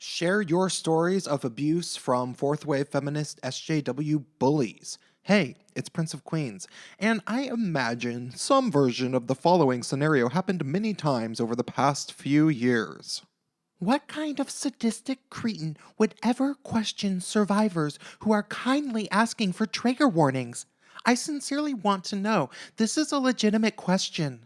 Share your stories of abuse from fourth wave feminist SJW bullies. Hey, it's Prince of Queens, and I imagine some version of the following scenario happened many times over the past few years. What kind of sadistic cretin would ever question survivors who are kindly asking for trigger warnings? I sincerely want to know. This is a legitimate question.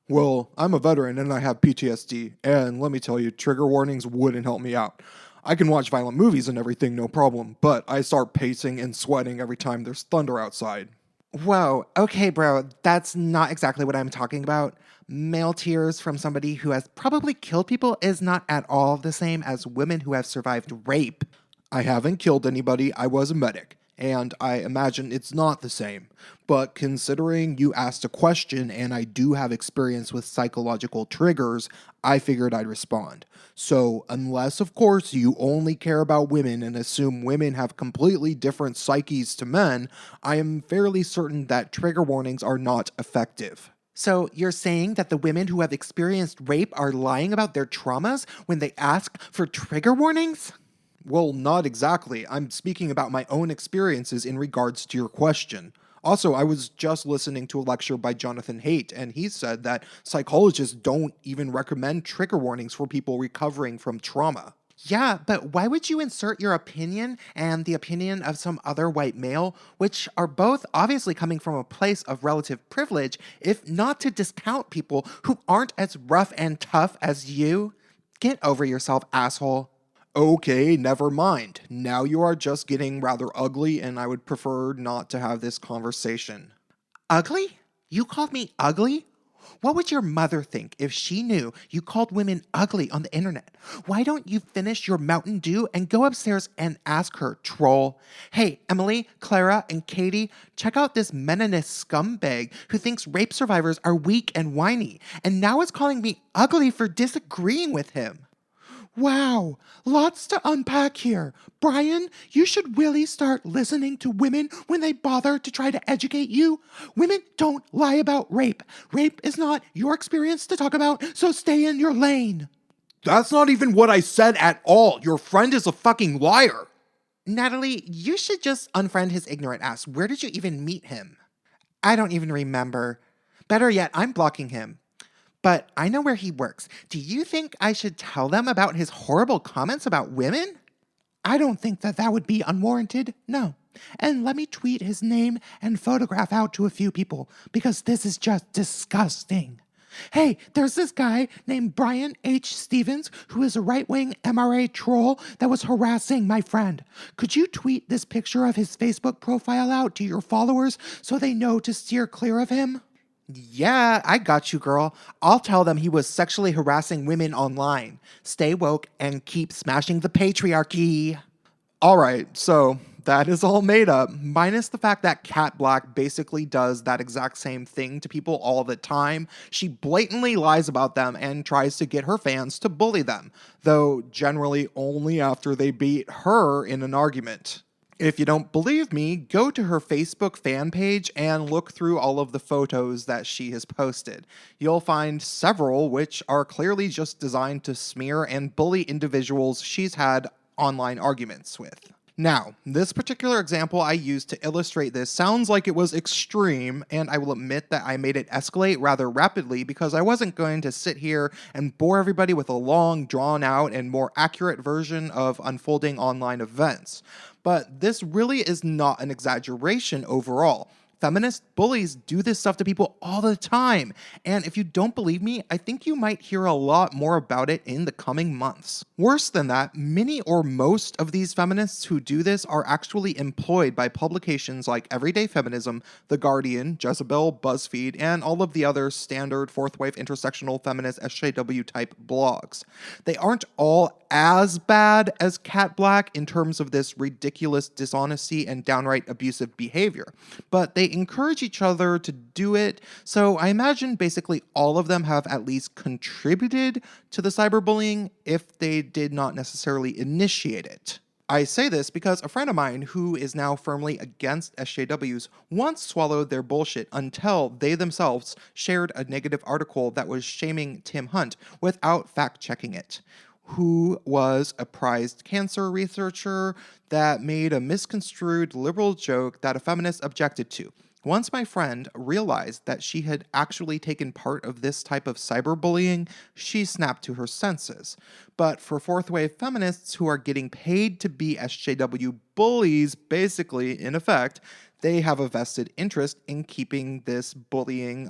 Well, I'm a veteran and I have PTSD, and let me tell you, trigger warnings wouldn't help me out. I can watch violent movies and everything, no problem, but I start pacing and sweating every time there's thunder outside. Whoa, okay, bro, that's not exactly what I'm talking about. Male tears from somebody who has probably killed people is not at all the same as women who have survived rape. I haven't killed anybody, I was a medic, and I imagine it's not the same. But considering you asked a question and I do have experience with psychological triggers, I figured I'd respond. So, unless, of course, you only care about women and assume women have completely different psyches to men, I am fairly certain that trigger warnings are not effective. So, you're saying that the women who have experienced rape are lying about their traumas when they ask for trigger warnings? Well, not exactly. I'm speaking about my own experiences in regards to your question. Also, I was just listening to a lecture by Jonathan Haidt, and he said that psychologists don't even recommend trigger warnings for people recovering from trauma. Yeah, but why would you insert your opinion and the opinion of some other white male, which are both obviously coming from a place of relative privilege, if not to discount people who aren't as rough and tough as you? Get over yourself, asshole. Okay, never mind. Now you are just getting rather ugly, and I would prefer not to have this conversation. Ugly? You called me ugly? What would your mother think if she knew you called women ugly on the internet? Why don't you finish your Mountain Dew and go upstairs and ask her, troll? Hey, Emily, Clara, and Katie, check out this Meninist scumbag who thinks rape survivors are weak and whiny, and now is calling me ugly for disagreeing with him. Wow, lots to unpack here. Brian, you should really start listening to women when they bother to try to educate you. Women don't lie about rape. Rape is not your experience to talk about, so stay in your lane. That's not even what I said at all. Your friend is a fucking liar. Natalie, you should just unfriend his ignorant ass. Where did you even meet him? I don't even remember. Better yet, I'm blocking him. But I know where he works. Do you think I should tell them about his horrible comments about women? I don't think that would be unwarranted, no. And let me tweet his name and photograph out to a few people, because this is just disgusting. Hey, there's this guy named Brian H. Stevens who is a right-wing MRA troll that was harassing my friend. Could you tweet this picture of his Facebook profile out to your followers so they know to steer clear of him? Yeah, I got you, girl. I'll tell them he was sexually harassing women online. Stay woke and keep smashing the patriarchy. Alright, so that is all made up, minus the fact that Cat Black basically does that exact same thing to people all the time. She blatantly lies about them and tries to get her fans to bully them, though generally only after they beat her in an argument. If you don't believe me, go to her Facebook fan page and look through all of the photos that she has posted. You'll find several which are clearly just designed to smear and bully individuals she's had online arguments with. Now, this particular example I used to illustrate this sounds like it was extreme, and I will admit that I made it escalate rather rapidly because I wasn't going to sit here and bore everybody with a long, drawn-out, and more accurate version of unfolding online events. But this really is not an exaggeration overall. Feminist bullies do this stuff to people all the time, and if you don't believe me, I think you might hear a lot more about it in the coming months. Worse than that, many or most of these feminists who do this are actually employed by publications like Everyday Feminism, The Guardian, Jezebel, BuzzFeed, and all of the other standard fourth wave intersectional feminist SJW type blogs. They aren't all as bad as Cat Black in terms of this ridiculous dishonesty and downright abusive behavior, but they encourage each other to do it, so I imagine basically all of them have at least contributed to the cyberbullying if they did not necessarily initiate it. I say this because a friend of mine who is now firmly against SJWs once swallowed their bullshit until they themselves shared a negative article that was shaming Tim Hunt without fact-checking it. who was a prized cancer researcher that made a misconstrued liberal joke that a feminist objected to. Once my friend realized that she had actually taken part of this type of cyberbullying, she snapped to her senses. But for fourth wave feminists who are getting paid to be SJW bullies, basically, in effect, they have a vested interest in keeping this bullying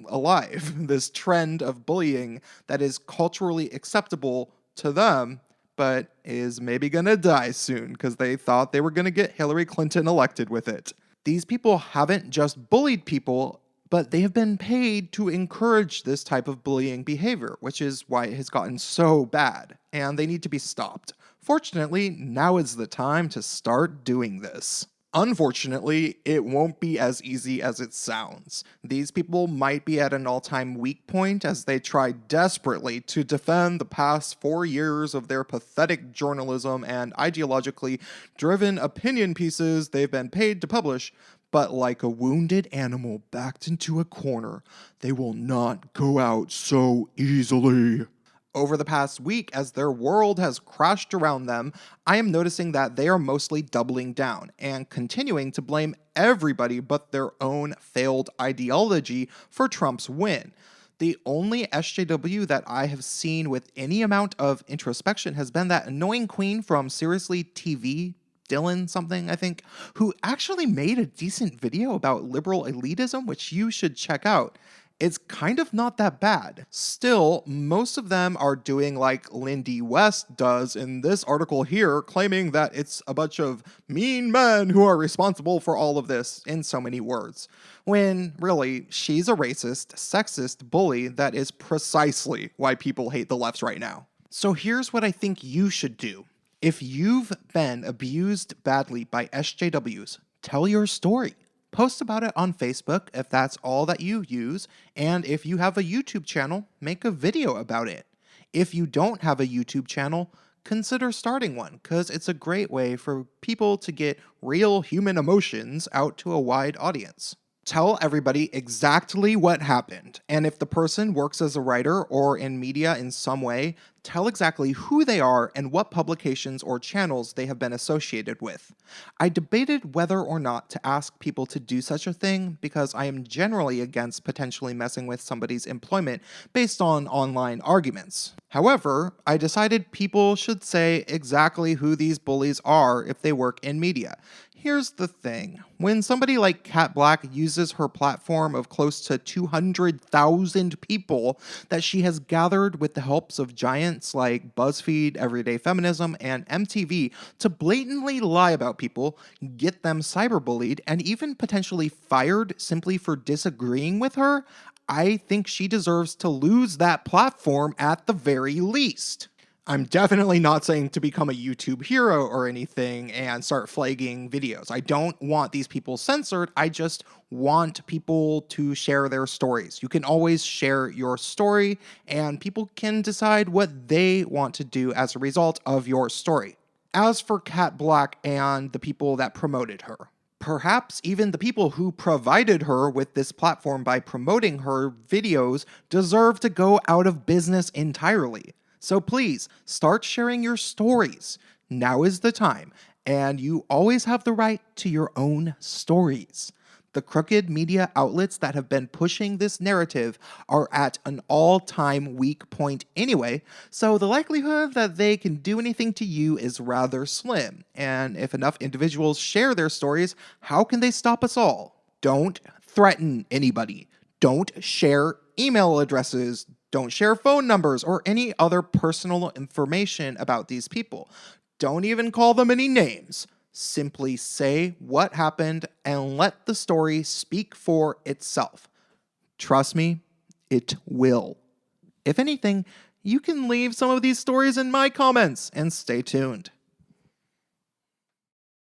alive, this trend of bullying that is culturally acceptable to them, but is maybe gonna die soon because they thought they were gonna get Hillary Clinton elected with it. These people haven't just bullied people, but they have been paid to encourage this type of bullying behavior, which is why it has gotten so bad, and they need to be stopped. Fortunately, now is the time to start doing this. Unfortunately, it won't be as easy as it sounds. These people might be at an all-time weak point as they try desperately to defend the past 4 years of their pathetic journalism and ideologically driven opinion pieces they've been paid to publish, but like a wounded animal backed into a corner, they will not go out so easily. Over the past week, as their world has crashed around them, I am noticing that they are mostly doubling down and continuing to blame everybody but their own failed ideology for Trump's win. The only SJW that I have seen with any amount of introspection has been that annoying queen from Seriously TV, Dylan something, I think, who actually made a decent video about liberal elitism, which you should check out. It's kind of not that bad. Still, most of them are doing like Lindy West does in this article here, claiming that it's a bunch of mean men who are responsible for all of this in so many words. When, really, she's a racist, sexist bully that is precisely why people hate the left right now. So here's what I think you should do. If you've been abused badly by SJWs, tell your story. Post about it on Facebook if that's all that you use, and if you have a YouTube channel, make a video about it. If you don't have a YouTube channel, consider starting one, because it's a great way for people to get real human emotions out to a wide audience. Tell everybody exactly what happened, and if the person works as a writer or in media in some way, tell exactly who they are and what publications or channels they have been associated with. I debated whether or not to ask people to do such a thing because I am generally against potentially messing with somebody's employment based on online arguments. However, I decided people should say exactly who these bullies are if they work in media. Here's the thing. When somebody like Kat Black uses her platform of close to 200,000 people that she has gathered with the helps of giants like BuzzFeed, Everyday Feminism, and MTV to blatantly lie about people, get them cyberbullied, and even potentially fired simply for disagreeing with her, I think she deserves to lose that platform at the very least. I'm definitely not saying to become a YouTube hero or anything and start flagging videos. I don't want these people censored. I just want people to share their stories. You can always share your story, and people can decide what they want to do as a result of your story. As for Kat Black and the people that promoted her, perhaps even the people who provided her with this platform by promoting her videos deserve to go out of business entirely. So please, start sharing your stories. Now is the time, and you always have the right to your own stories. The crooked media outlets that have been pushing this narrative are at an all-time weak point anyway, so the likelihood that they can do anything to you is rather slim. And if enough individuals share their stories, how can they stop us all? Don't threaten anybody. Don't share email addresses. Don't share phone numbers or any other personal information about these people. Don't even call them any names. Simply say what happened and let the story speak for itself. Trust me, it will. If anything, you can leave some of these stories in my comments and stay tuned.